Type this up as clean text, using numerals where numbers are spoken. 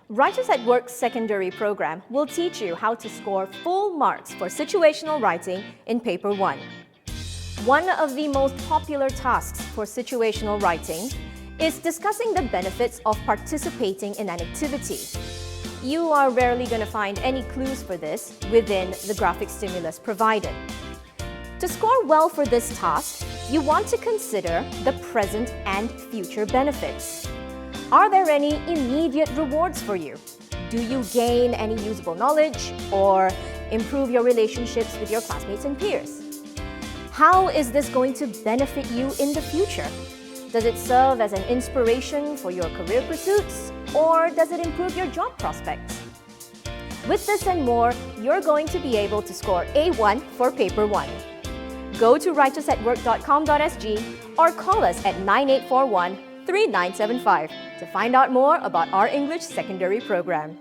Writers at Work secondary program will teach you how to score full marks for situational writing in Paper 1. One of the most popular tasks for situational writing is discussing the benefits of participating in an activity. You are rarely going to find any clues for this within the graphic stimulus provided. To score well for this task, you want to consider the present and future benefits. Are there any immediate rewards for you? Do you gain any usable knowledge or improve your relationships with your classmates and peers? How is this going to benefit you in the future? Does it serve as an inspiration for your career pursuits, or does it improve your job prospects? With this and more, you're going to be able to score A1 for Paper 1. Go to writersatwork.com.sg or call us at 9841-3975 to find out more about our English secondary program.